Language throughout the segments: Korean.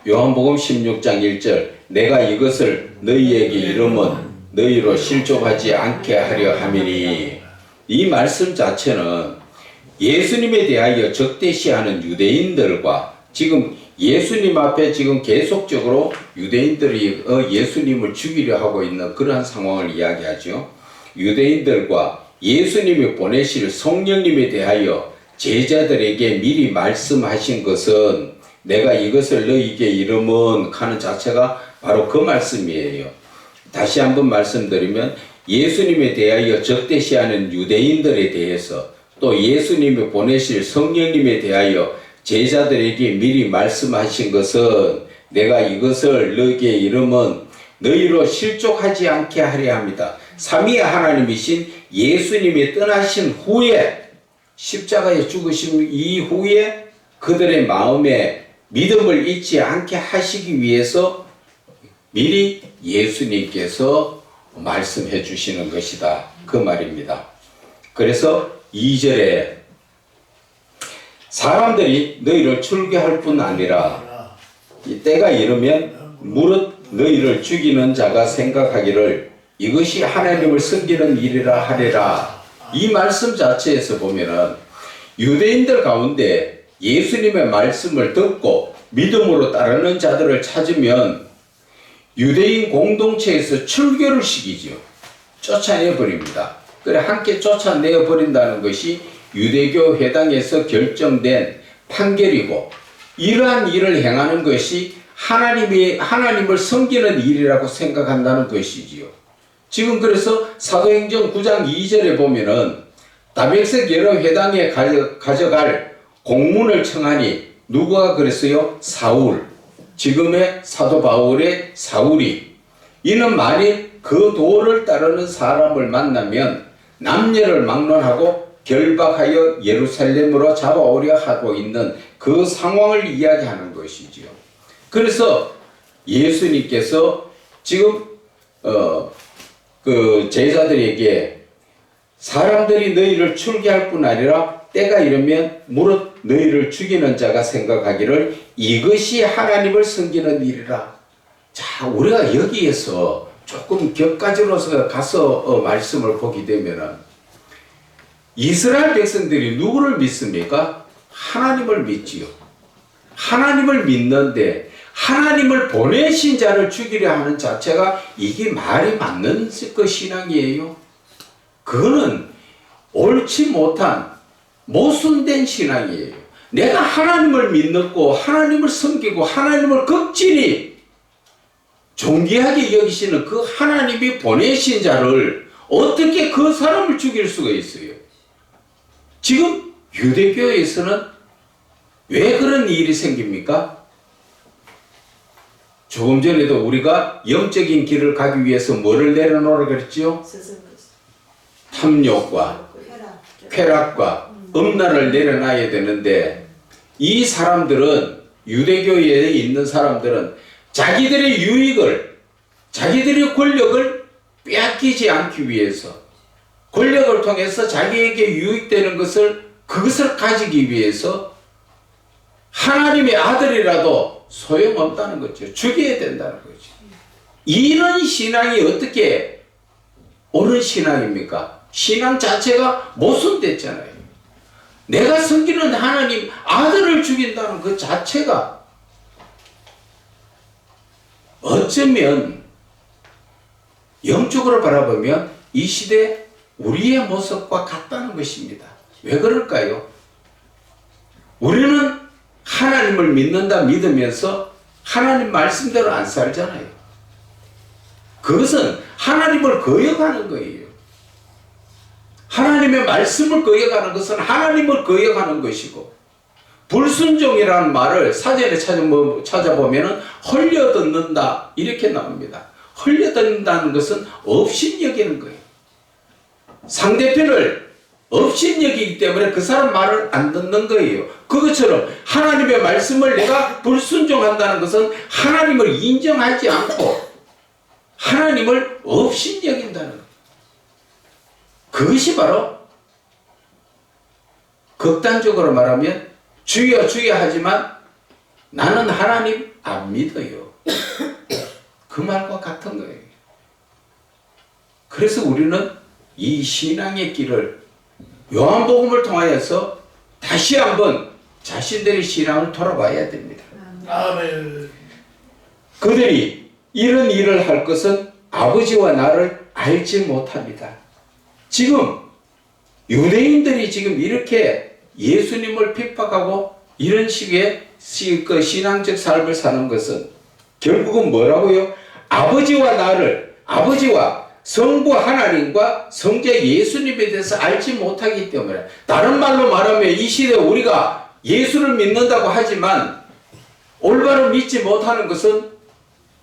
요한복음 16장 1절 내가 이것을 너희에게 이름은 너희로 실족하지 않게 하려 함이니 이 말씀 자체는 예수님에 대하여 적대시하는 유대인들과 지금 예수님 앞에 지금 계속적으로 유대인들이 예수님을 죽이려 하고 있는 그러한 상황을 이야기하죠. 유대인들과 예수님이 보내실 성령님에 대하여 제자들에게 미리 말씀하신 것은 내가 이것을 너희에게 이름은 하는 자체가 바로 그 말씀이에요. 다시 한번 말씀드리면 예수님에 대하여 적대시하는 유대인들에 대해서 또 예수님이 보내실 성령님에 대하여 제자들에게 미리 말씀하신 것은 내가 이것을 너희에게 이름은 너희로 실족하지 않게 하려 합니다. 삼위의 하나님이신 예수님이 떠나신 후에 십자가에 죽으신 이후에 그들의 마음에 믿음을 잊지 않게 하시기 위해서 미리 예수님께서 말씀해 주시는 것이다. 그 말입니다. 그래서 2절에 사람들이 너희를 출교할 뿐 아니라 이 때가 이르면 무릇 너희를 죽이는 자가 생각하기를 이것이 하나님을 섬기는 일이라 하리라. 이 말씀 자체에서 보면은 유대인들 가운데 예수님의 말씀을 듣고 믿음으로 따르는 자들을 찾으면 유대인 공동체에서 출교를 시키죠. 쫓아내버립니다. 그래 함께 쫓아내버린다는 것이 유대교 회당에서 결정된 판결이고 이러한 일을 행하는 것이 하나님을 섬기는 일이라고 생각한다는 것이지요. 지금 그래서 사도행전 9장 2절에 보면은 다백색 여러 회당에 가져갈 공문을 청하니 누가 그랬어요? 사울. 지금의 사도 바울의 사울이 이는 만일 그 도를 따르는 사람을 만나면 남녀를 막론하고 결박하여 예루살렘으로 잡아오려 하고 있는 그 상황을 이야기하는 것이지요. 그래서 예수님께서 지금 그 제자들에게 사람들이 너희를 출교할 뿐 아니라 때가 이르면 무릇 너희를 죽이는 자가 생각하기를 이것이 하나님을 섬기는 일이라. 자, 우리가 여기에서 조금 격가지로서 가서 말씀을 보게 되면은 이스라엘 백성들이 누구를 믿습니까? 하나님을 믿지요. 하나님을 믿는데 하나님을 보내신 자를 죽이려 하는 자체가 이게 말이 맞는 그 신앙이에요. 그거는 옳지 못한 모순된 신앙이에요. 내가 하나님을 믿고 하나님을 섬기고 하나님을 극진히 존귀하게 여기시는 그 하나님이 보내신 자를 어떻게 그 사람을 죽일 수가 있어요? 지금 유대교에서는 왜 그런 일이 생깁니까? 조금 전에도 우리가 영적인 길을 가기 위해서 뭐를 내려놓으라 그랬지요? 탐욕과 쾌락과 음란을 내려놔야 되는데 이 사람들은 유대교에 있는 사람들은 자기들의 유익을 자기들의 권력을 빼앗기지 않기 위해서 권력을 통해서 자기에게 유익되는 그것을 가지기 위해서 하나님의 아들이라도 소용없다는 거죠. 죽여야 된다는 거죠. 이런 신앙이 어떻게 옳은 신앙입니까? 신앙 자체가 모순됐잖아요. 내가 섬기는 하나님 아들을 죽인다는 그 자체가 어쩌면 영적으로 바라보면 이 시대 우리의 모습과 같다는 것입니다. 왜 그럴까요? 우리는 하나님을 믿는다 믿으면서 하나님 말씀대로 안 살잖아요. 그것은 하나님을 거역하는 거예요. 하나님의 말씀을 거역하는 것은 하나님을 거역하는 것이고 불순종이라는 말을 사전에 찾아보면 헐려듣는다 이렇게 나옵니다. 헐려듣는다는 것은 업신여기는 거예요. 상대편을 업신여기기 때문에 그 사람 말을 안 듣는 거예요. 그것처럼 하나님의 말씀을 내가 불순종한다는 것은 하나님을 인정하지 않고 하나님을 업신여긴다는 거예요. 그것이 바로 극단적으로 말하면 주여 주여 하지만 나는 하나님 안 믿어요. 그 말과 같은 거예요. 그래서 우리는 이 신앙의 길을 요한복음을 통하여서 다시 한번 자신들의 신앙을 돌아봐야 됩니다. 아멘. 그들이 이런 일을 할 것은 아버지와 나를 알지 못합니다. 지금 유대인들이 지금 이렇게 예수님을 핍박하고 이런 식의 그 신앙적 삶을 사는 것은 결국은 뭐라고요? 아버지와 나를, 아버지와 성부 하나님과 성자 예수님에 대해서 알지 못하기 때문에, 다른 말로 말하면 이 시대에 우리가 예수를 믿는다고 하지만 올바로 믿지 못하는 것은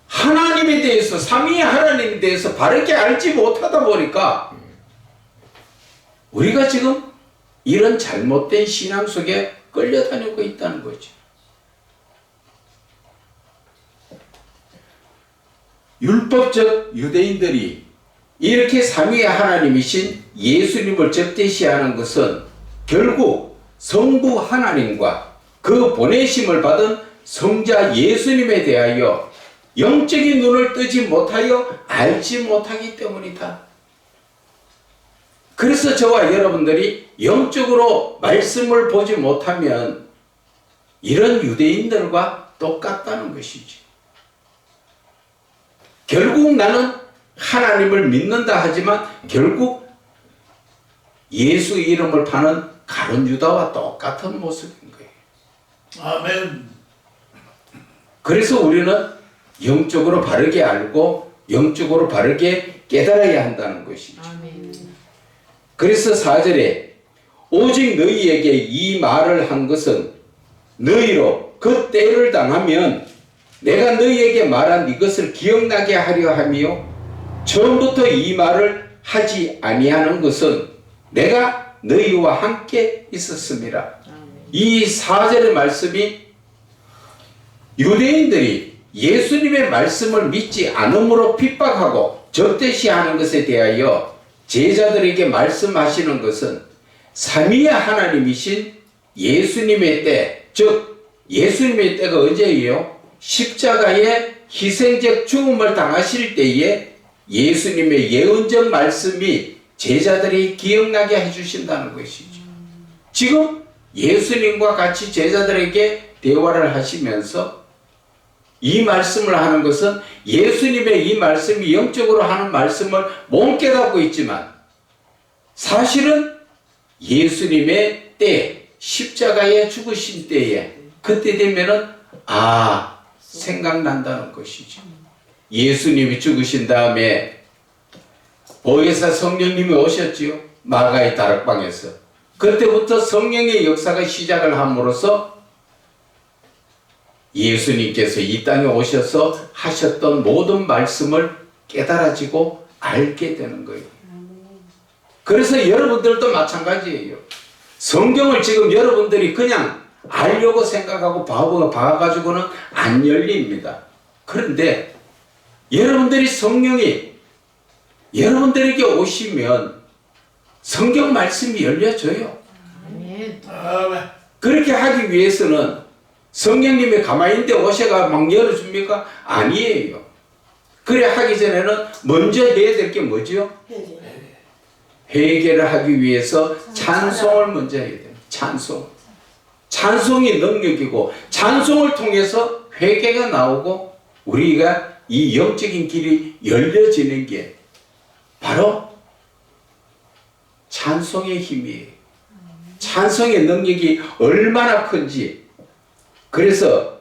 하나님에 대해서, 삼위의 하나님에 대해서 바르게 알지 못하다 보니까 우리가 지금 이런 잘못된 신앙 속에 끌려다니고 있다는 거죠. 율법적 유대인들이 이렇게 삼위의 하나님이신 예수님을 적대시하는 것은 결국 성부 하나님과 그 보내심을 받은 성자 예수님에 대하여 영적인 눈을 뜨지 못하여 알지 못하기 때문이다. 그래서 저와 여러분들이 영적으로 말씀을 보지 못하면 이런 유대인들과 똑같다는 것이지. 결국 나는 하나님을 믿는다 하지만 결국 예수 이름을 파는 가룟 유다와 똑같은 모습인 거예요. 아멘. 그래서 우리는 영적으로 바르게 알고 영적으로 바르게 깨달아야 한다는 것이죠. 아멘. 그래서 4절에 오직 너희에게 이 말을 한 것은 너희로 그 때를 당하면 내가 너희에게 말한 이것을 기억나게 하려 함이요 처음부터 이 말을 하지 아니하는 것은 내가 너희와 함께 있었습니다. 이 4절의 말씀이 유대인들이 예수님의 말씀을 믿지 않음으로 핍박하고 적대시하는 것에 대하여 제자들에게 말씀하시는 것은 삼위의 하나님이신 예수님의 때, 즉 예수님의 때가 언제예요? 십자가의 희생적 죽음을 당하실 때에 예수님의 예언적 말씀이 제자들이 기억나게 해주신다는 것이죠. 지금 예수님과 같이 제자들에게 대화를 하시면서 이 말씀을 하는 것은 예수님의 이 말씀이 영적으로 하는 말씀을 못 깨닫고 있지만 사실은 예수님의 때, 십자가에 죽으신 때에 그때 되면은 생각난다는 것이죠. 예수님이 죽으신 다음에 보혜사 성령님이 오셨지요. 마가의 다락방에서. 그때부터 성령의 역사가 시작을 함으로써 예수님께서 이 땅에 오셔서 하셨던 모든 말씀을 깨달아지고 알게 되는 거예요. 그래서 여러분들도 마찬가지예요. 성경을 지금 여러분들이 그냥 알려고 생각하고 봐가지고는 안 열립니다. 그런데 여러분들이 성령이 여러분들에게 오시면 성경 말씀이 열려져요. 아멘. 아멘. 그렇게 하기 위해서는 성령님이 가만히 있는데 오셔가 막 열어줍니까? 아니에요. 그래 하기 전에는 먼저 해야 될 게 뭐죠? 회개를 하기 위해서 찬송을 먼저 해야 돼요. 찬송. 찬송이 능력이고 찬송을 통해서 회개가 나오고 우리가 이 영적인 길이 열려지는 게 바로 찬송의 힘이에요. 찬송의 능력이 얼마나 큰지. 그래서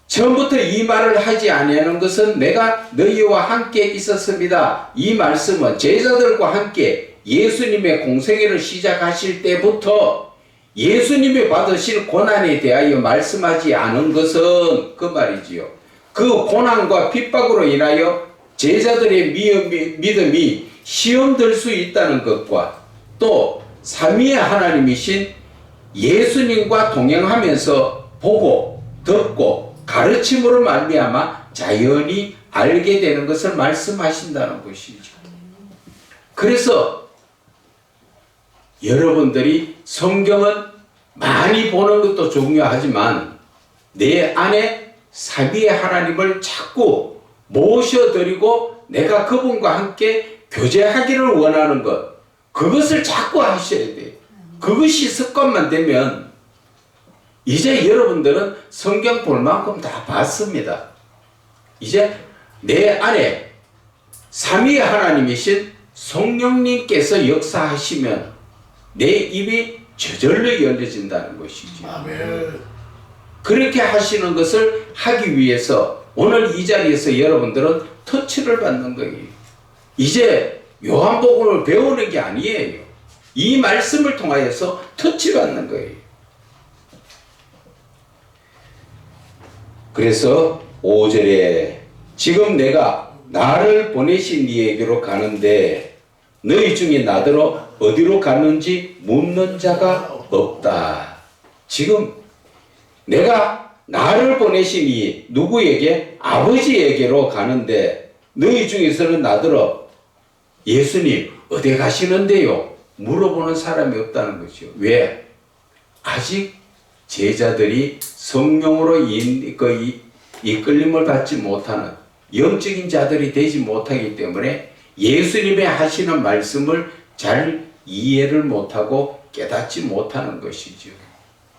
처음부터 이 말을 하지 아니하는 것은 내가 너희와 함께 있었습니다. 이 말씀은 제자들과 함께 예수님의 공생애를 시작하실 때부터 예수님이 받으실 고난에 대하여 말씀하지 않은 것은 그 말이지요. 그 고난과 핍박으로 인하여 제자들의 믿음이 시험될 수 있다는 것과 또 삼위의 하나님이신 예수님과 동행하면서 보고 듣고 가르침으로 말미암아 자연히 알게 되는 것을 말씀하신다는 것이죠. 그래서 여러분들이 성경은 많이 보는 것도 중요하지만 내 안에 삼위의 하나님을 자꾸 모셔드리고 내가 그분과 함께 교제하기를 원하는 것, 그것을 자꾸 하셔야 돼요. 그것이 습관만 되면 이제 여러분들은 성경 볼 만큼 다 봤습니다. 이제 내 안에 삼위의 하나님이신 성령님께서 역사하시면 내 입이 저절로 열려진다는 것이죠. 아멘. 그렇게 하시는 것을 하기 위해서 오늘 이 자리에서 여러분들은 터치를 받는 거예요. 이제 요한복음을 배우는 게 아니에요. 이 말씀을 통하여서 터치받는 거예요. 그래서 5절에 지금 내가 나를 보내신 이에게로 가는데 너희 중에 나더러 어디로 가는지 묻는 자가 없다. 지금 내가 나를 보내신 이 누구에게? 아버지에게로 가는데 너희 중에서는 나더러 예수님 어디 가시는데요? 물어보는 사람이 없다는 거죠. 왜? 아직 제자들이 성령으로 이끌림을 받지 못하는 영적인 자들이 되지 못하기 때문에 예수님의 하시는 말씀을 잘 이해를 못하고 깨닫지 못하는 것이죠.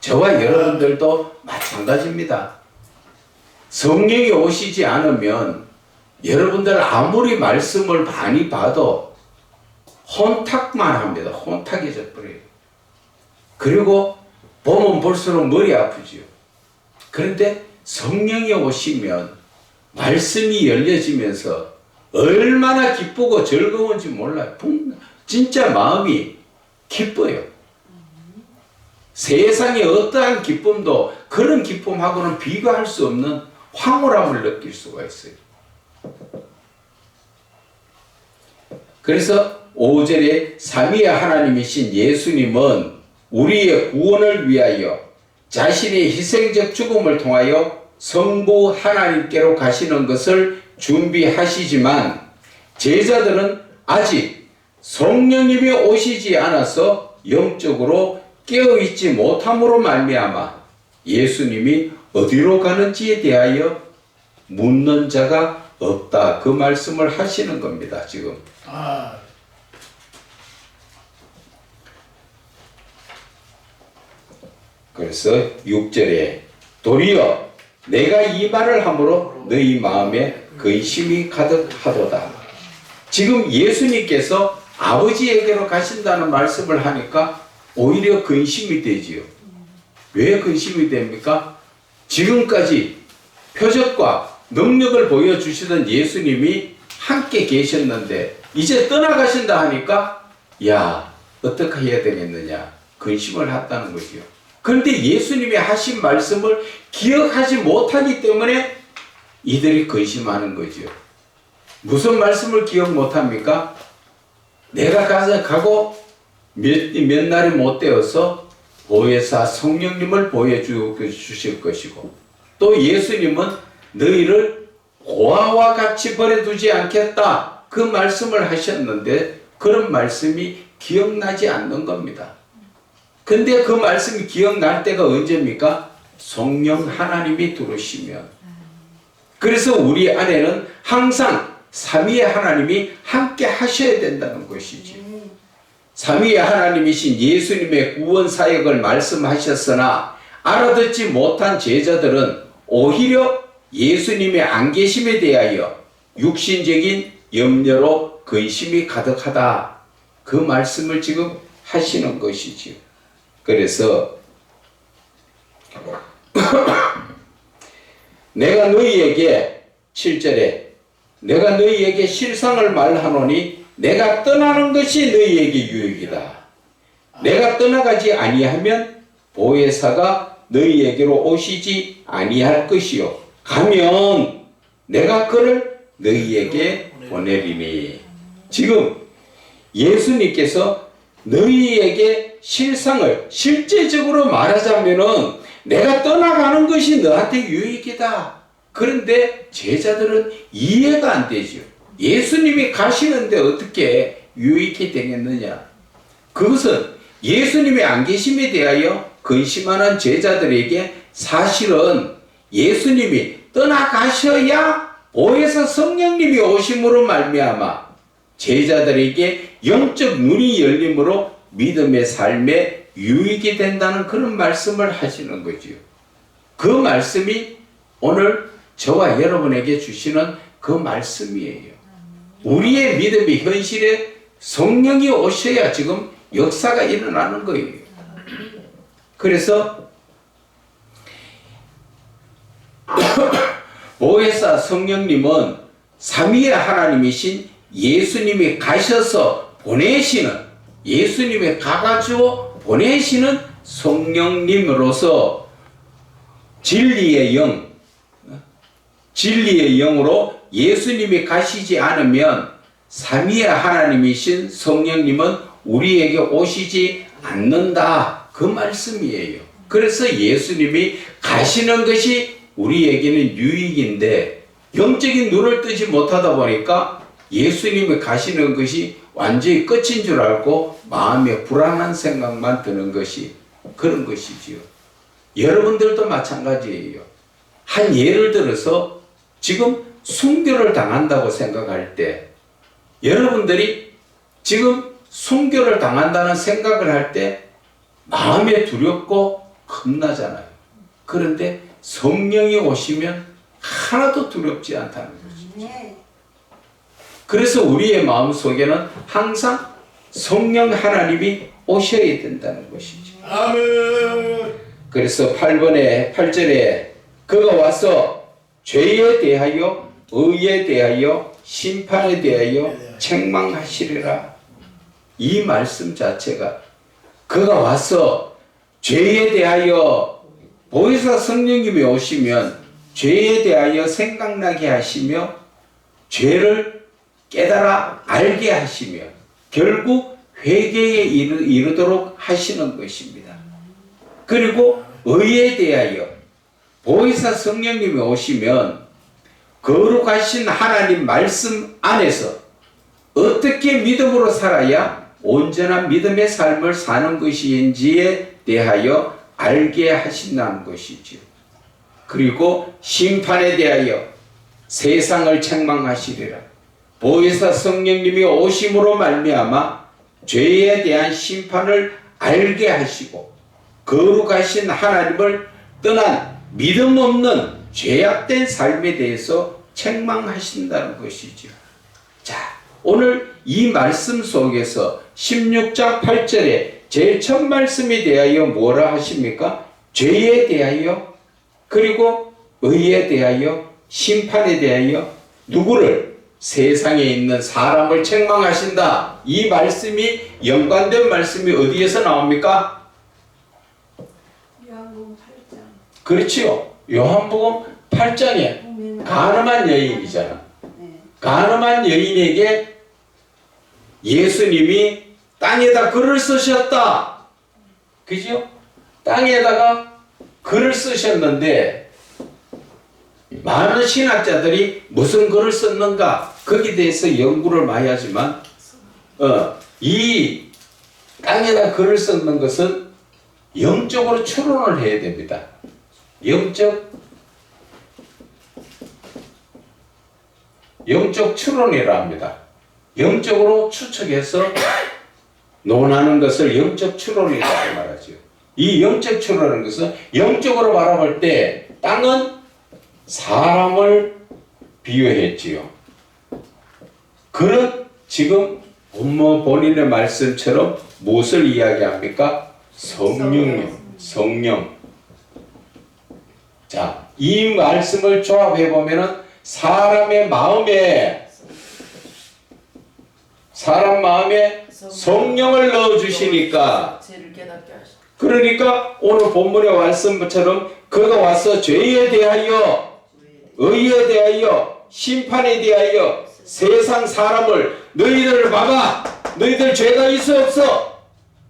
저와 여러분들도 마찬가지입니다. 성령이 오시지 않으면 여러분들 아무리 말씀을 많이 봐도 혼탁만 합니다. 혼탁해져 버려요. 그리고 보면 볼수록 머리 아프죠. 그런데 성령이 오시면 말씀이 열려지면서 얼마나 기쁘고 즐거운지 몰라요. 진짜 마음이 기뻐요. 세상의 어떠한 기쁨도 그런 기쁨하고는 비교할 수 없는 황홀함을 느낄 수가 있어요. 그래서 5절에 삼위의 하나님이신 예수님은 우리의 구원을 위하여 자신의 희생적 죽음을 통하여 성부 하나님께로 가시는 것을 준비하시지만 제자들은 아직 성령님이 오시지 않아서 영적으로 깨어있지 못함으로 말미암아 예수님이 어디로 가는지에 대하여 묻는 자가 없다. 그 말씀을 하시는 겁니다. 지금. 그래서 6절에 도리어 내가 이 말을 함으로 너희 마음에 근심이 가득하도다. 지금 예수님께서 아버지에게로 가신다는 말씀을 하니까 오히려 근심이 되지요. 왜 근심이 됩니까? 지금까지 표적과 능력을 보여주시던 예수님이 함께 계셨는데 이제 떠나가신다 하니까 야 어떻게 해야 되겠느냐 근심을 했다는 거지요. 그런데 예수님이 하신 말씀을 기억하지 못하기 때문에 이들이 근심하는 거지요. 무슨 말씀을 기억 못합니까? 내가 가고 몇 날이 못 되어서 보혜사 성령님을 보여주실 것이고 또 예수님은 너희를 고아와 같이 버려두지 않겠다 그 말씀을 하셨는데 그런 말씀이 기억나지 않는 겁니다. 근데 그 말씀이 기억날 때가 언제입니까? 성령 하나님이 들어오시면. 그래서 우리 안에는 항상 삼위의 하나님이 함께 하셔야 된다는 것이지. 삼위의 하나님이신 예수님의 구원 사역을 말씀하셨으나 알아듣지 못한 제자들은 오히려 예수님의 안 계심에 대하여 육신적인 염려로 근심이 가득하다. 그 말씀을 지금 하시는 것이지요. 그래서 내가 너희에게 7절에 내가 너희에게 실상을 말하노니 내가 떠나는 것이 너희에게 유익이다. 내가 떠나가지 아니하면 보혜사가 너희에게로 오시지 아니할 것이요 가면 내가 그를 너희에게 보내리니. 지금 예수님께서 너희에게 실상을 실제적으로 말하자면은 내가 떠나가는 것이 너한테 유익이다. 그런데 제자들은 이해가 안 되죠. 예수님이 가시는데 어떻게 유익이 되겠느냐. 그것은 예수님이 안 계심에 대하여 근심하는 제자들에게 사실은 예수님이 떠나가셔야 보혜사 성령님이 오심으로 말미암아 제자들에게 영적 눈이 열림으로 믿음의 삶에 유익이 된다는 그런 말씀을 하시는 거지요. 그 말씀이 오늘 저와 여러분에게 주시는 그 말씀이에요. 우리의 믿음이 현실에 성령이 오셔야 지금 역사가 일어나는 거예요. 그래서 보혜사 성령님은 삼위의 하나님이신 예수님이 가셔서 보내시는, 예수님이 가가지고 보내시는 성령님으로서 진리의 영, 진리의 영으로 예수님이 가시지 않으면 삼위의 하나님이신 성령님은 우리에게 오시지 않는다, 그 말씀이에요. 그래서 예수님이 가시는 것이 우리에게는 유익인데 영적인 눈을 뜨지 못하다 보니까 예수님이 가시는 것이 완전히 끝인 줄 알고 마음에 불안한 생각만 드는 것이 그런 것이지요. 여러분들도 마찬가지예요. 한 예를 들어서 지금 순교를 당한다고 생각할 때, 여러분들이 지금 순교를 당한다는 생각을 할 때 마음에 두렵고 겁나잖아요. 그런데 성령이 오시면 하나도 두렵지 않다는 거죠. 그래서 우리의 마음속에는 항상 성령 하나님이 오셔야 된다는 것이죠. 아멘. 그래서 8절에 그가 와서 죄에 대하여 의에 대하여 심판에 대하여 책망하시리라. 이 말씀 자체가 그가 와서 죄에 대하여, 보혜사 성령님이 오시면 죄에 대하여 생각나게 하시며 죄를 깨달아 알게 하시며 결국 회개에 이르도록 하시는 것입니다. 그리고 의에 대하여 보혜사 성령님이 오시면 거룩하신 하나님 말씀 안에서 어떻게 믿음으로 살아야 온전한 믿음의 삶을 사는 것인지에 대하여 알게 하신다는 것이죠. 그리고 심판에 대하여 세상을 책망하시리라. 보혜사 성령님이 오심으로 말미암아 죄에 대한 심판을 알게 하시고 거룩하신 하나님을 떠난 믿음 없는 죄악된 삶에 대해서 책망하신다는 것이죠. 자, 오늘 이 말씀 속에서 16장 8절에 제일 첫 말씀에 대하여 뭐라 하십니까? 죄에 대하여, 그리고 의에 대하여, 심판에 대하여 누구를? 세상에 있는 사람을 책망하신다. 이 말씀이 연관된 말씀이 어디에서 나옵니까? 요한복음 8장. 그렇지요. 요한복음 8장에 가늠한 여인이잖아. 가늠한 여인에게 예수님이 땅에다 글을 쓰셨다. 그죠? 땅에다가 글을 쓰셨는데 많은 신학자들이 무슨 글을 썼는가 거기에 대해서 연구를 많이 하지만 이 땅에다 글을 썼는 것은 영적으로 추론을 해야 됩니다. 영적 추론이라 합니다. 영적으로 추측해서 논하는 것을 영적 추론이라고 말하죠. 이 영적 추론하는 것은 영적으로 바라볼 때 땅은 사람을 비유했지요. 그런 지금 본인의 말씀처럼 무엇을 이야기합니까? 성령. 자, 이 말씀을 조합해 보면은 사람 마음에 성령을 넣어 주시니까, 그러니까 오늘 본문의 말씀처럼 그가 와서 죄에 대하여, 의에 대하여, 심판에 대하여 세상 사람을, 너희들을 봐봐, 너희들 죄가 있어 없어,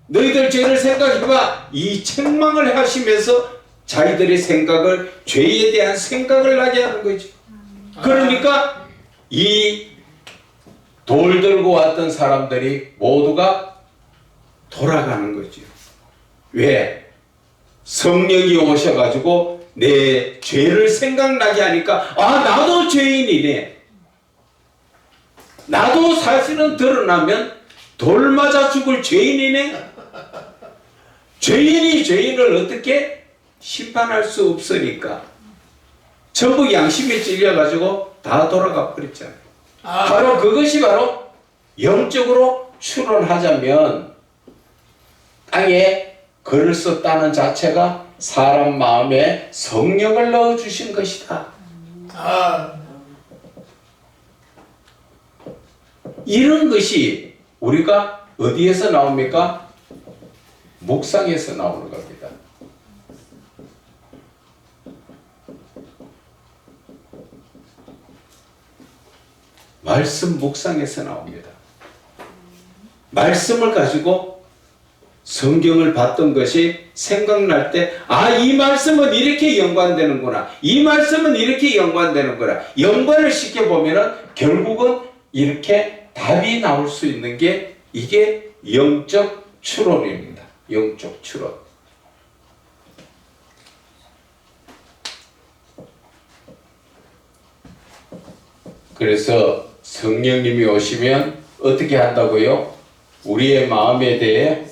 너희들 죄를 생각해봐, 이 책망을 하시면서 자기들의 생각을, 죄에 대한 생각을 나게 하는 거죠. 그러니까 이 돌 들고 왔던 사람들이 모두가 돌아가는 거죠. 왜? 성령이 오셔가지고 내 죄를 생각나게 하니까 아 나도 죄인이네. 나도 사실은 드러나면 돌 맞아 죽을 죄인이네. 죄인이 죄인을 어떻게 심판할 수 없으니까 전부 양심에 찔려가지고 다 돌아가 버렸잖아요. 바로 그것이 바로 영적으로 추론하자면 땅에 글을 썼다는 자체가 사람 마음에 성령을 넣어주신 것이다. 이런 것이 우리가 어디에서 나옵니까? 묵상에서 나오는 겁니다. 말씀 묵상에서 나옵니다. 말씀을 가지고 성경을 봤던 것이 생각날 때, 아, 이 말씀은 이렇게 연관되는구나. 이 말씀은 이렇게 연관되는구나. 연관을 시켜보면은 결국은 이렇게 답이 나올 수 있는 게 이게 영적 추론입니다. 영적 추론. 그래서 성령님이 오시면 어떻게 한다고요? 우리의 마음에 대해,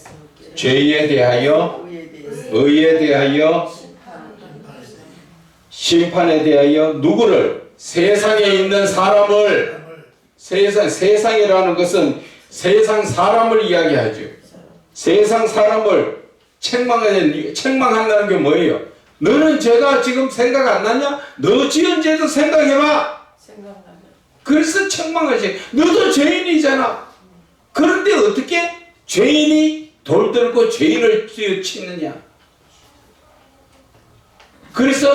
죄에 대하여, 의에 대하여, 심판에 대하여 누구를? 세상에 있는 사람을, 세상이라는 것은 세상 사람을 이야기하죠. 세상 사람을 책망한다는 게 뭐예요? 너는 죄가 지금 생각 안 나냐? 너 지은 죄도 생각해봐. 그래서 책망하지. 너도 죄인이잖아. 그런데 어떻게 죄인이 돌 들고 죄인을 치느냐? 그래서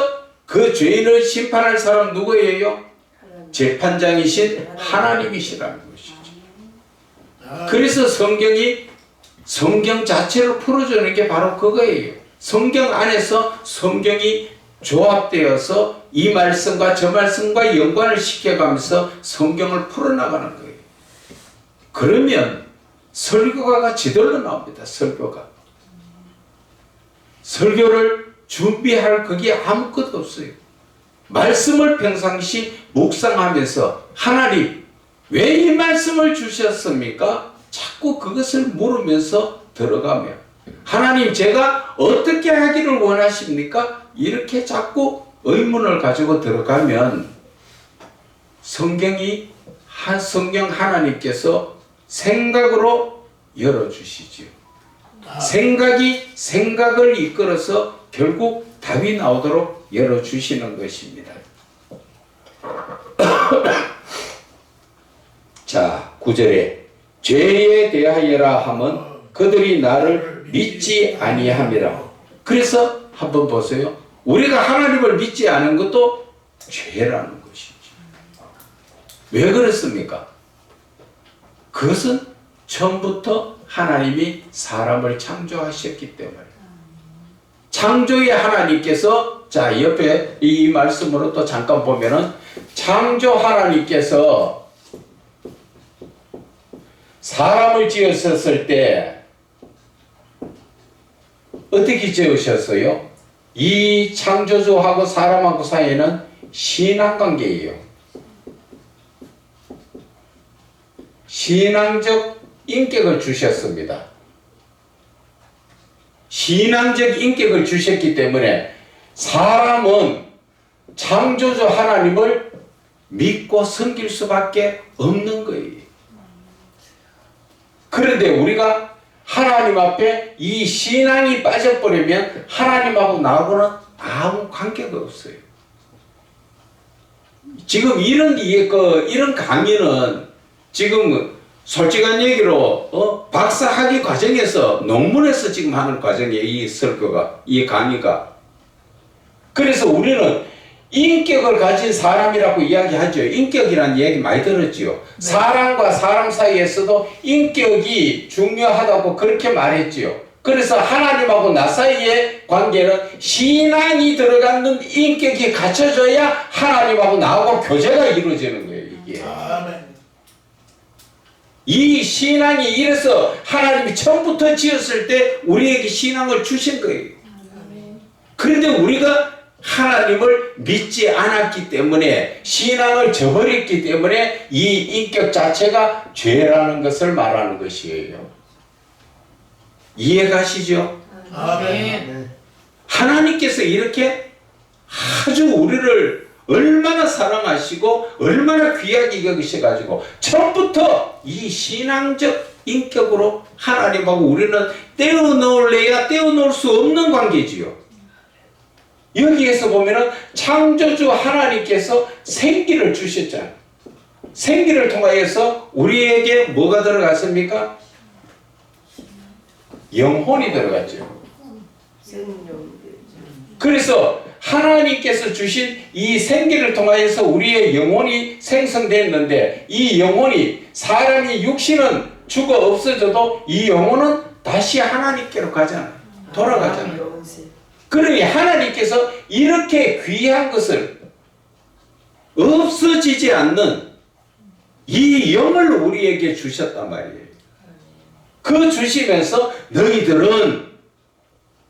그 죄인을 심판할 사람 누구예요? 재판장이신 하나님이시라는 것이죠. 그래서 성경 자체를 풀어주는 게 바로 그거예요. 성경 안에서 성경이 조합되어서 이 말씀과 저 말씀과 연관을 시켜가면서 성경을 풀어나가는 거예요. 그러면 설교가 지들러 나옵니다. 설교를 준비할 그게 아무것도 없어요. 말씀을 평상시 묵상하면서 하나님 왜 이 말씀을 주셨습니까? 자꾸 그것을 물으면서 들어가며 하나님 제가 어떻게 하기를 원하십니까? 이렇게 자꾸 의문을 가지고 들어가면 성경 하나님께서 생각으로 열어주시지요. 생각이 생각을 이끌어서 결국 답이 나오도록 열어주시는 것입니다. 자, 9절에 죄에 대하여라 하면 그들이 나를 믿지 아니함이라. 그래서 한번 보세요. 우리가 하나님을 믿지 않은 것도 죄라는 것이죠. 왜 그렇습니까? 그것은 처음부터 하나님이 사람을 창조하셨기 때문에. 창조의 하나님께서, 자, 옆에 이 말씀으로 또 잠깐 보면은, 창조 하나님께서 사람을 지으셨을 때, 어떻게 지으셨어요? 이 창조주하고 사람하고 사이에는 신앙관계예요. 신앙적 인격을 주셨습니다. 신앙적 인격을 주셨기 때문에 사람은 창조주 하나님을 믿고 섬길 수밖에 없는 거예요. 그런데 우리가 하나님 앞에 이 신앙이 빠져버리면 하나님하고 나하고는 아무 관계가 없어요. 지금 이런 강의는 지금 솔직한 얘기로 박사학위 과정에서 논문에서 지금 하는 과정이에요. 이 설교가, 이 강의가. 그래서 우리는 인격을 가진 사람이라고 이야기하죠. 인격이라는 얘기 많이 들었죠. 네. 사람과 사람 사이에서도 인격이 중요하다고 그렇게 말했지요. 그래서 하나님하고 나 사이의 관계는 신앙이 들어가는 인격이 갖춰져야 하나님하고 나하고 교제가 이루어지는 거예요. 이게. 아멘. 이 신앙이 이래서 하나님이 처음부터 지었을 때 우리에게 신앙을 주신 거예요. 아멘. 그런데 우리가 하나님을 믿지 않았기 때문에 신앙을 저버렸기 때문에 이 인격 자체가 죄라는 것을 말하는 것이에요. 이해가시죠? 아멘. 하나님께서 이렇게 아주 우리를 얼마나 사랑하시고 얼마나 귀하게 여기셔가지고 처음부터 이 신앙적 인격으로 하나님하고 우리는 떼어놓을래야 떼어놓을 수 없는 관계지요. 여기에서 보면은 창조주 하나님께서 생기를 주셨잖아요. 생기를 통하여서 우리에게 뭐가 들어갔습니까? 영혼이 들어갔죠. 그래서 하나님께서 주신 이 생기를 통하여서 우리의 영혼이 생성됐는데 이 영혼이 사람이 육신은 죽어 없어져도 이 영혼은 다시 하나님께로 가잖아요. 돌아가잖아요. 그러니 하나님께서 이렇게 귀한 것을 없어지지 않는 이 영을 우리에게 주셨단 말이에요. 그 주시면서 너희들은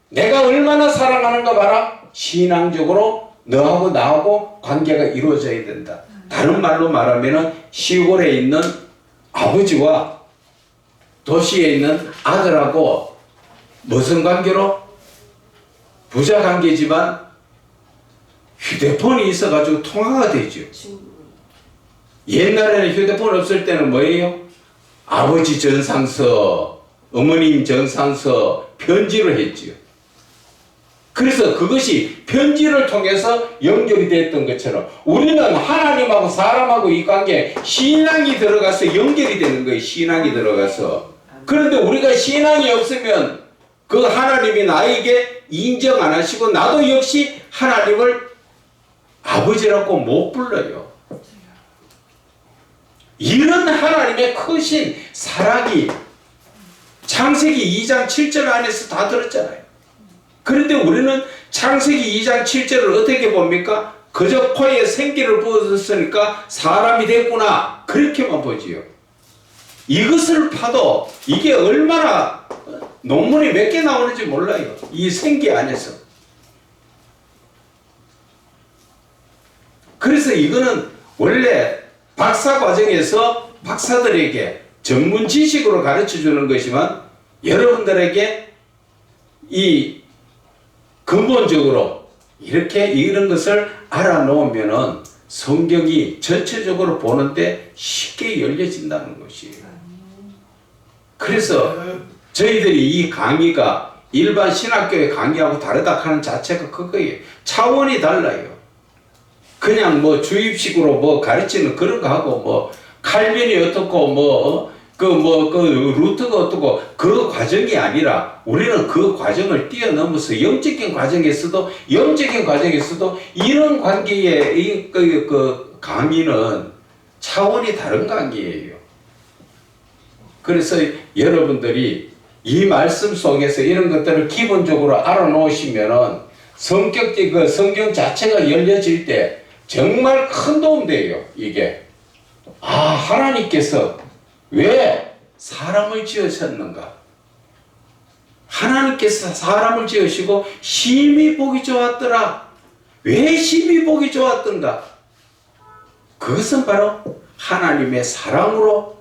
내가 얼마나 사랑하는가 봐라. 신앙적으로 너하고 나하고 관계가 이루어져야 된다. 다른 말로 말하면 시골에 있는 아버지와 도시에 있는 아들하고 무슨 관계로? 부자 관계지만 휴대폰이 있어가지고 통화가 되죠. 옛날에는 휴대폰 없을 때는 뭐예요? 아버지 전상서, 어머님 전상서, 편지를 했지요. 그래서 그것이 편지를 통해서 연결이 됐던 것처럼 우리는 하나님하고 사람하고 이 관계에 신앙이 들어가서 연결이 되는 거예요. 신앙이 들어가서. 그런데 우리가 신앙이 없으면 그 하나님이 나에게 인정 안 하시고 나도 역시 하나님을 아버지라고 못 불러요. 이런 하나님의 크신 사랑이 창세기 2장 7절 안에서 다 들었잖아요. 그런데 우리는 창세기 2장 7절을 어떻게 봅니까? 그저 코에 생기를 부었으니까 사람이 됐구나. 그렇게만 보지요. 이것을 파도 이게 얼마나 논문이 몇 개 나오는지 몰라요. 이 생기 안에서. 그래서 이거는 원래 박사 과정에서 박사들에게 전문 지식으로 가르쳐 주는 것이지만 여러분들에게 이 근본적으로 이렇게 이런 것을 알아놓으면은 성경이 전체적으로 보는데 쉽게 열려진다는 것이에요. 그래서 저희들이 이 강의가 일반 신학교의 강의하고 다르다 하는 자체가 그거예요. 차원이 달라요. 그냥 뭐 주입식으로 뭐 가르치는 그런 거 하고 뭐 칼빈이 어떻고 그 루트가 어떻고 그 과정이 아니라 우리는 그 과정을 뛰어넘어서 영적인 과정에서도 이런 관계의 그 강의는 차원이 다른 강의예요. 그래서 여러분들이 이 말씀 속에서 이런 것들을 기본적으로 알아놓으시면은 성격적 성경 자체가 열려질 때 정말 큰 도움 돼요. 이게 하나님께서 왜 사람을 지으셨는가? 하나님께서 사람을 지으시고 심히 보기 좋았더라. 왜 심히 보기 좋았던가? 그것은 바로 하나님의 사랑으로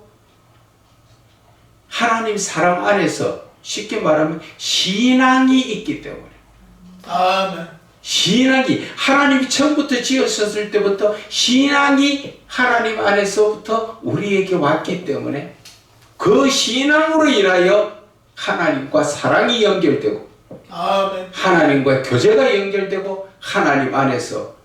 하나님 사랑 안에서 쉽게 말하면 신앙이 있기 때문에. 아멘. 신앙이 하나님이 처음부터 지으셨을 때부터 신앙이 하나님 안에서부터 우리에게 왔기 때문에 그 신앙으로 인하여 하나님과 사랑이 연결되고 아멘. 하나님과 교제가 연결되고 하나님 안에서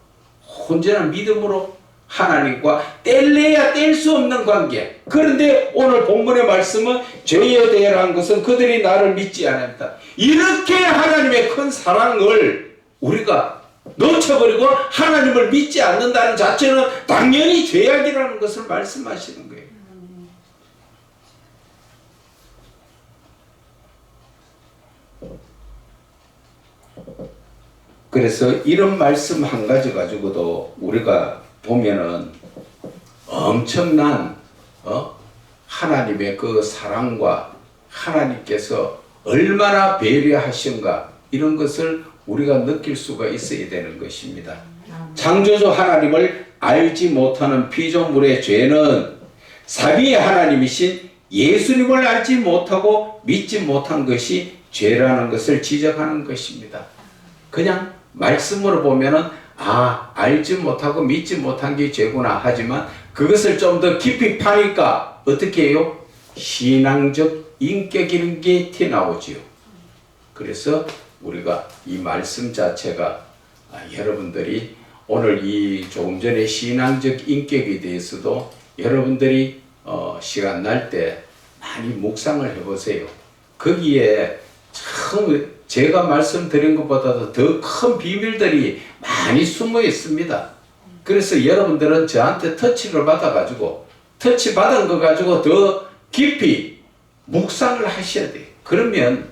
온전한 믿음으로 하나님과 뗄래야 뗄 수 없는 관계. 그런데 오늘 본문의 말씀은 죄에 대한 것은 그들이 나를 믿지 않았다. 이렇게 하나님의 큰 사랑을 우리가 놓쳐버리고 하나님을 믿지 않는다는 자체는 당연히 죄악이라는 것을 말씀하시는 거예요. 그래서 이런 말씀 한 가지 가지고도 우리가 보면은 엄청난 하나님의 그 사랑과 하나님께서 얼마나 배려하신가 이런 것을 우리가 느낄 수가 있어야 되는 것입니다. 창조주 하나님을 알지 못하는 피조물의 죄는 삼위의 하나님이신 예수님을 알지 못하고 믿지 못한 것이 죄라는 것을 지적하는 것입니다. 그냥 말씀으로 보면은 알지 못하고 믿지 못한 게 죄구나 하지만 그것을 좀 더 깊이 파니까 어떻게 해요? 신앙적 인격이라는 게 튀어나오지요. 그래서 우리가 이 말씀 자체가 여러분들이 오늘 이 조금 전에 신앙적 인격에 대해서도 여러분들이 시간 날 때 많이 묵상을 해보세요. 거기에 참 제가 말씀드린 것보다도 더 큰 비밀들이 많이 숨어 있습니다. 그래서 여러분들은 저한테 터치를 받아가지고 터치 받은 거 가지고 더 깊이 묵상을 하셔야 돼요. 그러면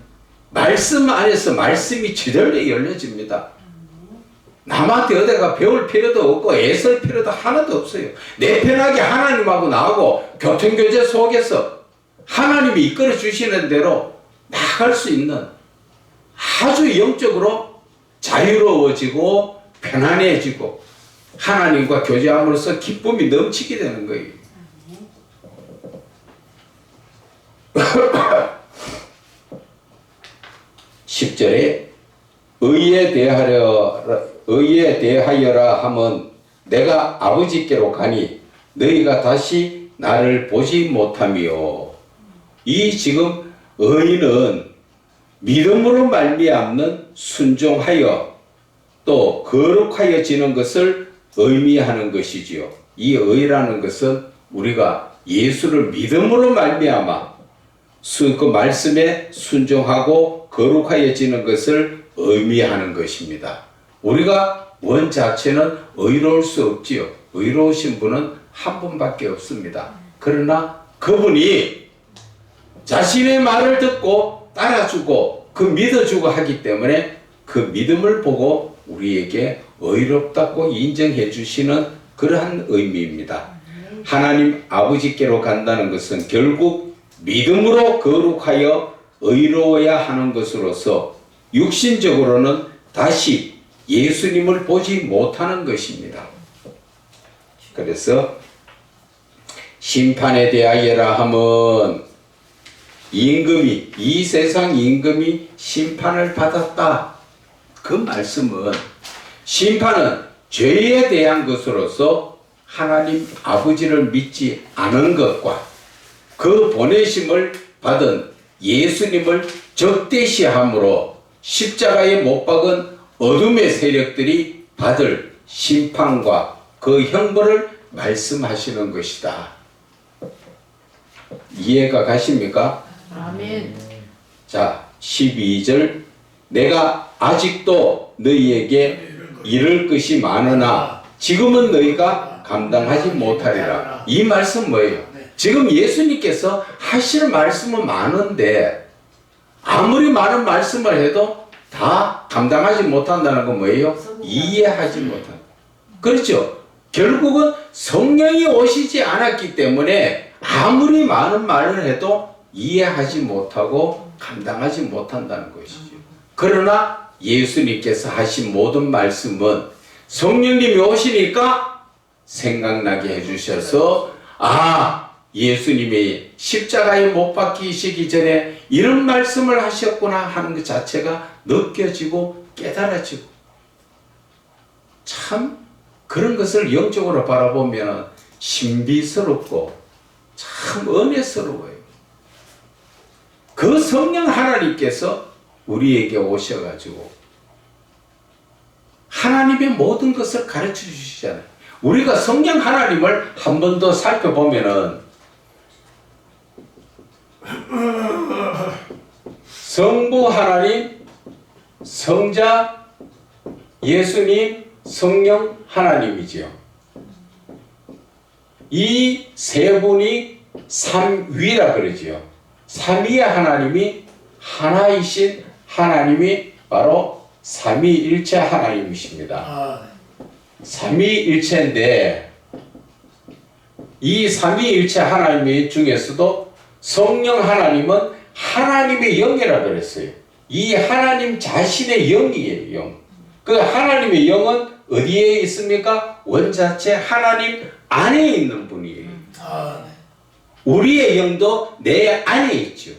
말씀 안에서 말씀이 저절로 열려집니다. 남한테 어디가 배울 필요도 없고 애쓸 필요도 하나도 없어요. 내 편하게 하나님하고 나하고 교통교제 속에서 하나님이 이끌어 주시는 대로 나갈 수 있는 아주 영적으로 자유로워지고 편안해지고 하나님과 교제함으로써 기쁨이 넘치게 되는 거예요. 10절에 의에 대하여라 하면 내가 아버지께로 가니 너희가 다시 나를 보지 못하며. 이 지금 의는 믿음으로 말미암는 순종하여 또 거룩하여지는 것을 의미하는 것이지요. 이 의라는 것은 우리가 예수를 믿음으로 말미암아 그 말씀에 순종하고 거룩하여지는 것을 의미하는 것입니다. 우리가 원 자체는 의로울 수 없지요. 의로우신 분은 한 분밖에 없습니다. 그러나 그분이 자신의 말을 듣고 따라주고 그 믿어주고 하기 때문에 그 믿음을 보고 우리에게 의롭다고 인정해 주시는 그러한 의미입니다. 하나님 아버지께로 간다는 것은 결국 믿음으로 거룩하여 의로워야 하는 것으로서 육신적으로는 다시 예수님을 보지 못하는 것입니다. 그래서 심판에 대하여라 하면 임금이 이 세상 임금이 심판을 받았다. 그 말씀은 심판은 죄에 대한 것으로서 하나님 아버지를 믿지 않은 것과 그 보내심을 받은 예수님을 적대시함으로 십자가에 못 박은 어둠의 세력들이 받을 심판과 그 형벌을 말씀하시는 것이다. 이해가 가십니까? 아멘. 자, 12절 내가 아직도 너희에게 이를 것이 많으나 지금은 너희가 감당하지 못하리라. 이 말씀 뭐예요? 지금 예수님께서 하실 말씀은 많은데 아무리 많은 말씀을 해도 다 감당하지 못한다는 건 뭐예요? 이해하지 못한다. 그렇죠? 결국은 성령이 오시지 않았기 때문에 아무리 많은 말을 해도 이해하지 못하고 감당하지 못한다는 것이죠. 그러나 예수님께서 하신 모든 말씀은 성령님이 오시니까 생각나게 해주셔서 예수님이 십자가에 못 박히시기 전에 이런 말씀을 하셨구나 하는 것 자체가 느껴지고 깨달아지고 참 그런 것을 영적으로 바라보면 신비스럽고 참 은혜스러워요. 그 성령 하나님께서 우리에게 오셔가지고 하나님의 모든 것을 가르쳐 주시잖아요. 우리가 성령 하나님을 한 번 더 살펴보면은 성부 하나님, 성자, 예수님, 성령 하나님이지요. 이 세 분이 삼위라 그러지요. 삼위의 하나님이 하나이신 하나님이 바로 삼위일체 하나님이십니다. 삼위일체인데 이 삼위일체 하나님 중에서도 성령 하나님은 하나님의 영이라 그랬어요. 이 하나님 자신의 영이에요. 영. 그 하나님의 영은 어디에 있습니까? 원자체 하나님 안에 있는 분이에요. 아멘. 우리의 영도 내 안에 있죠.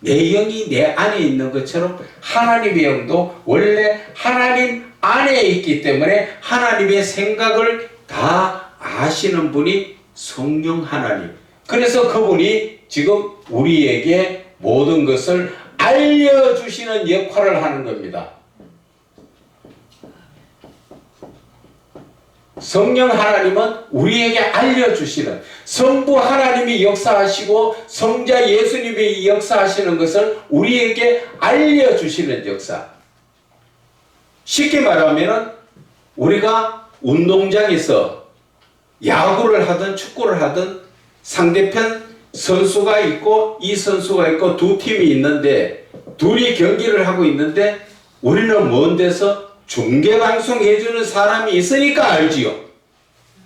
내 영이 내 안에 있는 것처럼 하나님의 영도 원래 하나님 안에 있기 때문에 하나님의 생각을 다 아시는 분이 성령 하나님. 그래서 그분이 지금 우리에게 모든 것을 알려주시는 역할을 하는 겁니다. 성령 하나님은 우리에게 알려주시는, 성부 하나님이 역사하시고 성자 예수님이 역사하시는 것을 우리에게 알려주시는 역사. 쉽게 말하면 우리가 운동장에서 야구를 하든 축구를 하든 상대편 선수가 있고 이 선수가 있고 두 팀이 있는데 둘이 경기를 하고 있는데 우리는 먼 데서 중계방송 해주는 사람이 있으니까 알지요.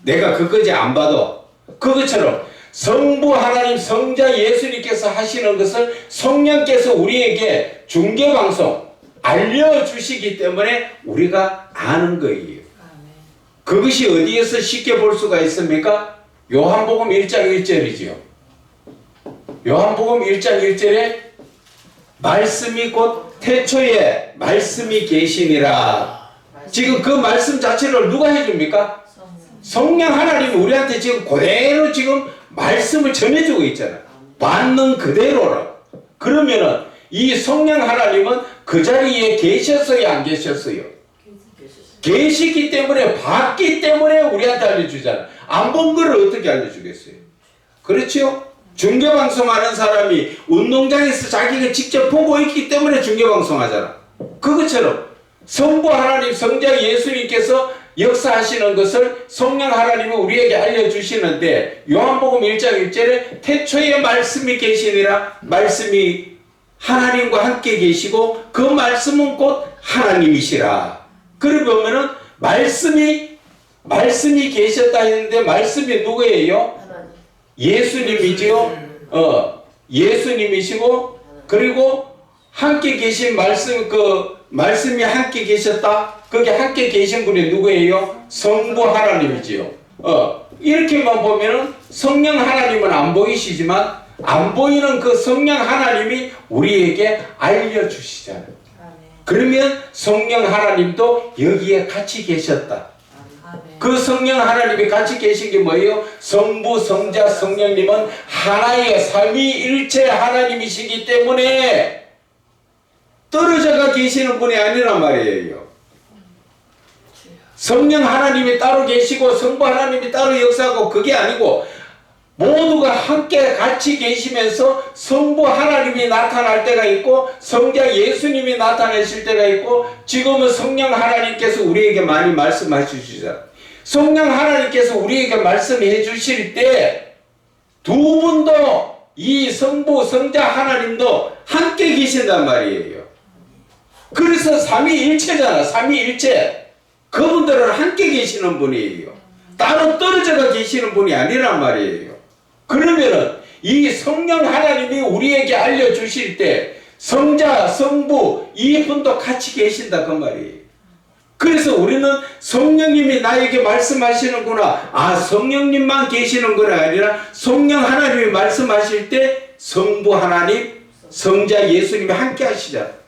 내가 그거지 안 봐도. 그것처럼 성부 하나님 성자 예수님께서 하시는 것을 성령께서 우리에게 중계방송 알려주시기 때문에 우리가 아는 거예요. 그것이 어디에서 쉽게 볼 수가 있습니까? 요한복음 1장 1절이지요. 요한복음 1장 1절에 말씀이 곧 태초에 말씀이 계시니라. 지금 그 말씀 자체를 누가 해줍니까? 성령 하나님이 우리한테 지금 그대로 지금 말씀을 전해주고 있잖아요. 맞는 그대로라. 그러면은 이 성령 하나님은 그 자리에 계셨어요, 안 계셨어요? 계시기 때문에, 봤기 때문에 우리한테 알려주잖아요. 안 본 거를 어떻게 알려주겠어요? 그렇죠? 중계방송하는 사람이 운동장에서 자기가 직접 보고 있기 때문에 중계방송하잖아. 그것처럼 성부 하나님 성자 예수님께서 역사하시는 것을 성령 하나님은 우리에게 알려주시는데 요한복음 1장 1절에 태초에 말씀이 계시니라. 말씀이 하나님과 함께 계시고 그 말씀은 곧 하나님이시라. 그러면은 말씀이 계셨다 했는데 말씀이 누구예요? 예수님이지요. 예수님이시고 그리고 함께 계신 말씀, 그 말씀이 함께 계셨다. 거기 함께 계신 분이 누구예요? 성부 하나님이지요. 이렇게만 보면은 성령 하나님은 안 보이시지만 안 보이는 그 성령 하나님이 우리에게 알려주시잖아요. 그러면 성령 하나님도 여기에 같이 계셨다. 그 성령 하나님이 같이 계신 게 뭐예요? 성부, 성자, 성령님은 하나의 삼위일체 하나님이시기 때문에 떨어져가 계시는 분이 아니란 말이에요. 성령 하나님이 따로 계시고 성부 하나님이 따로 역사하고 그게 아니고 모두가 함께 같이 계시면서 성부 하나님이 나타날 때가 있고 성자 예수님이 나타내실 때가 있고 지금은 성령 하나님께서 우리에게 많이 말씀하시잖아요. 성령 하나님께서 우리에게 말씀해 주실 때 두 분도 이 성부 성자 하나님도 함께 계신단 말이에요. 그래서 삼위일체잖아. 삼위일체. 그분들은 함께 계시는 분이에요. 따로 떨어져가 계시는 분이 아니란 말이에요. 그러면은 이 성령 하나님이 우리에게 알려주실 때 성자, 성부 이 분도 같이 계신다 그 말이에요. 그래서 우리는 성령님이 나에게 말씀하시는구나. 아, 성령님만 계시는 건 아니라 성령 하나님이 말씀하실 때 성부 하나님, 성자 예수님이 함께 하시잖아요.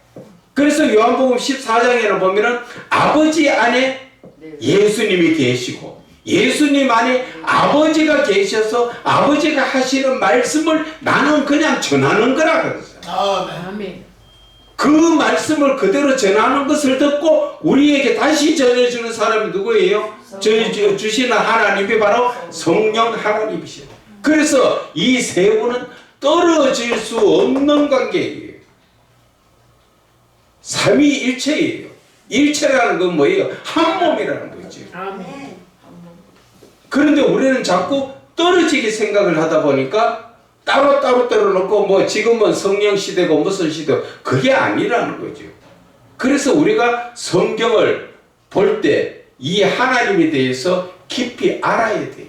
그래서 요한복음 14장에는 보면은 아버지 안에 예수님이 계시고 예수님 안에 아버지가 계셔서 아버지가 하시는 말씀을 나는 그냥 전하는 거라 그랬어요. 아멘. 그 말씀을 그대로 전하는 것을 듣고 우리에게 다시 전해주는 사람이 누구예요? 전해주시는 하나님이 바로 성령 하나님이시죠. 그래서 이 세 분은 떨어질 수 없는 관계예요. 삼위일체예요. 일체라는 건 뭐예요? 한 몸이라는 거죠. 아멘. 그런데 우리는 자꾸 떨어지게 생각을 하다 보니까 따로 놓고 뭐 지금은 성령 시대고 무슨 시대고 그게 아니라는 거죠. 그래서 우리가 성경을 볼 때 이 하나님에 대해서 깊이 알아야 돼요.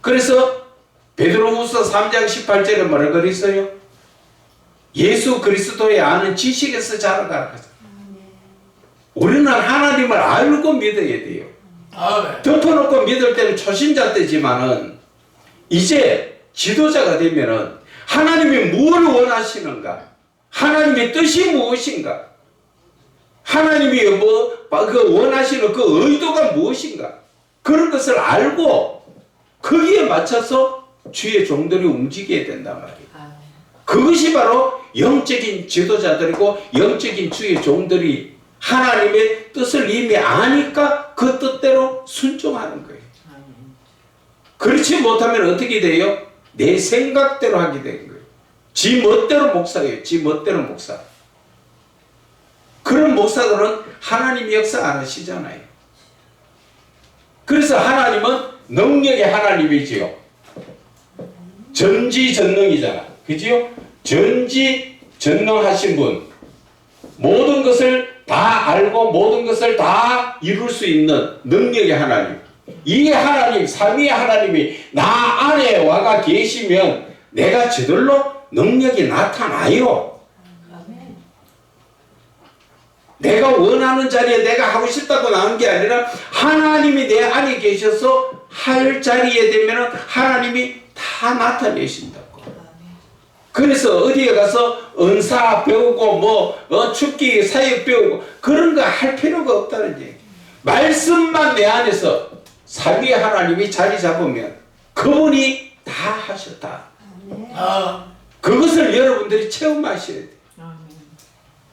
그래서 베드로후서 3장 18절에 뭐라고 그랬어요? 예수 그리스도의 아는 지식에서 자라가라. 우리는 하나님을 알고 믿어야 돼요. 아멘. 덮어놓고 믿을 때는 초신자 때지만은 이제 지도자가 되면은 하나님이 뭘 원하시는가? 하나님의 뜻이 무엇인가? 하나님이 그 원하시는 그 의도가 무엇인가? 그런 것을 알고 거기에 맞춰서 주의 종들이 움직여야 된단 말이에요. 그것이 바로 영적인 지도자들이고 영적인 주의 종들이 하나님의 뜻을 이미 아니까 그 뜻대로 순종하는 거예요. 그렇지 못하면 어떻게 돼요? 내 생각대로 하게 되는 거예요. 지 멋대로 목사예요. 지 멋대로 목사. 그런 목사들은 하나님 역사 안 하시잖아요. 그래서 하나님은 능력의 하나님이지요. 전지전능이잖아. 그지요? 전지전능하신 분. 모든 것을 다 알고 모든 것을 다 이룰 수 있는 능력의 하나님. 이 하나님, 삼위의 하나님이 나 안에 와가 계시면 내가 저절로 능력이 나타나요. 내가 원하는 자리에 내가 하고 싶다고 나온 게 아니라 하나님이 내 안에 계셔서 할 자리에 되면 하나님이 다 나타내신다고. 그래서 어디에 가서 은사 배우고 축기 사역 배우고 그런 거 할 필요가 없다는 얘기. 말씀만 내 안에서 삼위의 하나님이 자리 잡으면 그분이 다 하셨다. 그것을 여러분들이 체험하셔야 돼요.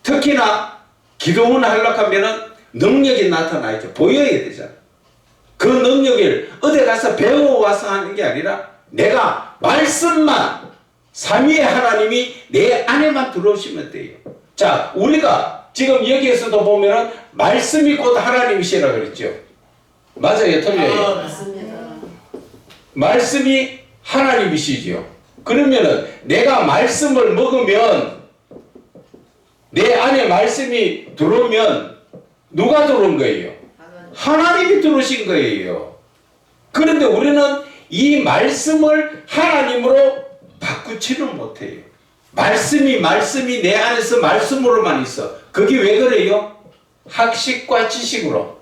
특히나 기도원 하려고 하면은 능력이 나타나야죠. 보여야 되잖아. 그 능력을 어디 가서 배워와서 하는 게 아니라 내가 말씀만 삼위의 하나님이 내 안에만 들어오시면 돼요. 자, 우리가 지금 여기에서도 보면은 말씀이 곧 하나님이시라 그랬죠. 맞아요, 틀려요. 맞습니다. 말씀이 하나님이시죠. 그러면은 내가 말씀을 먹으면 내 안에 말씀이 들어오면 누가 들어온 거예요? 하나님이 들어오신 거예요. 그런데 우리는 이 말씀을 하나님으로 바꾸지는 못해요. 말씀이 내 안에서 말씀으로만 있어. 그게 왜 그래요? 학식과 지식으로.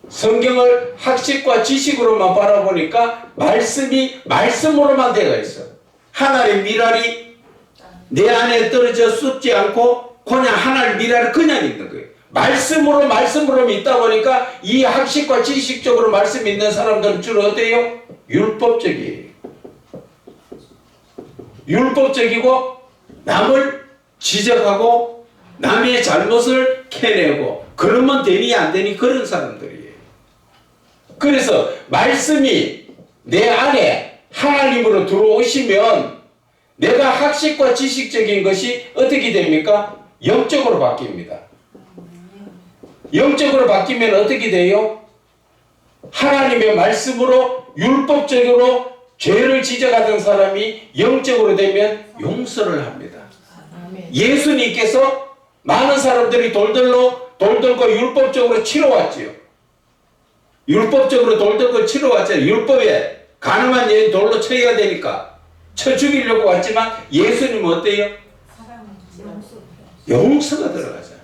성경을 학식과 지식으로만 바라보니까 말씀이 말씀으로만 되어 있어. 하나님의 미랄이 내 안에 떨어져 쏟지 않고 그냥 하나님의 미랄이 그냥 있는 거예요. 말씀으로 있다 보니까 이 학식과 지식적으로 말씀 있는 사람들은 주로 어때요? 율법적이에요. 율법적이고 남을 지적하고 남의 잘못을 캐내고 그러면 되니 안 되니 그런 사람들이에요. 그래서 말씀이 내 안에 하나님으로 들어오시면 내가 학식과 지식적인 것이 어떻게 됩니까? 영적으로 바뀝니다. 영적으로 바뀌면 어떻게 돼요? 하나님의 말씀으로 율법적으로 죄를 지적하던 사람이 영적으로 되면 용서를 합니다. 예수님께서 많은 사람들이 돌들고 율법적으로 치러왔지요. 율법적으로 돌들고 치러왔잖아요. 율법에 가늠한 여인 돌로 쳐야 되니까 쳐 죽이려고 왔지만 예수님은 어때요? 용서가 들어가잖아요.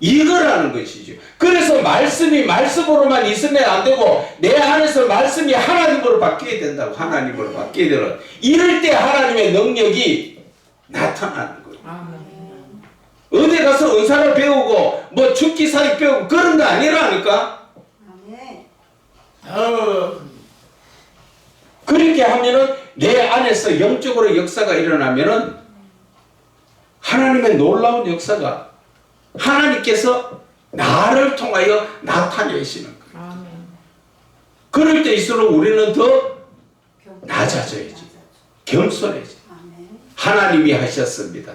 이거라는 것이죠. 그래서 말씀이 말씀으로만 있으면 안 되고 내 안에서 말씀이 하나님으로 바뀌어야 된다고. 하나님으로 바뀌어야 되는. 이럴 때 하나님의 능력이 나타나는 거예요. 어디 가서 은사를 배우고 축기 사역 배우고 그런 거 아니라니까. 그렇게 하면은 내 안에서 영적으로 역사가 일어나면은 하나님의 놀라운 역사가 하나님께서 나를 통하여 나타내시는 거예요. 그럴 때일수록 우리는 더 낮아져야지. 겸손해지. 하나님이 하셨습니다.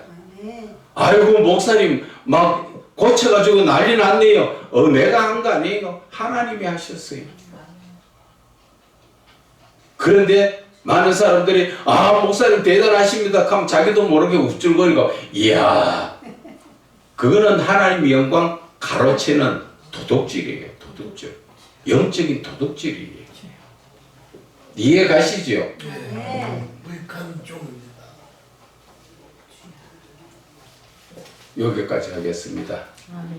아이고 목사님 막 고쳐가지고 난리 났네요. 내가 한 거 아니에요. 하나님이 하셨어요. 그런데 많은 사람들이 목사님 대단하십니다 하면 자기도 모르게 웁줄거리고 이야 그거는 하나님의 영광 가로채는 도둑질이에요. 도둑질. 영적인 도둑질이에요. 이해 가시죠? 무익한 종입니다. 여기까지 하겠습니다.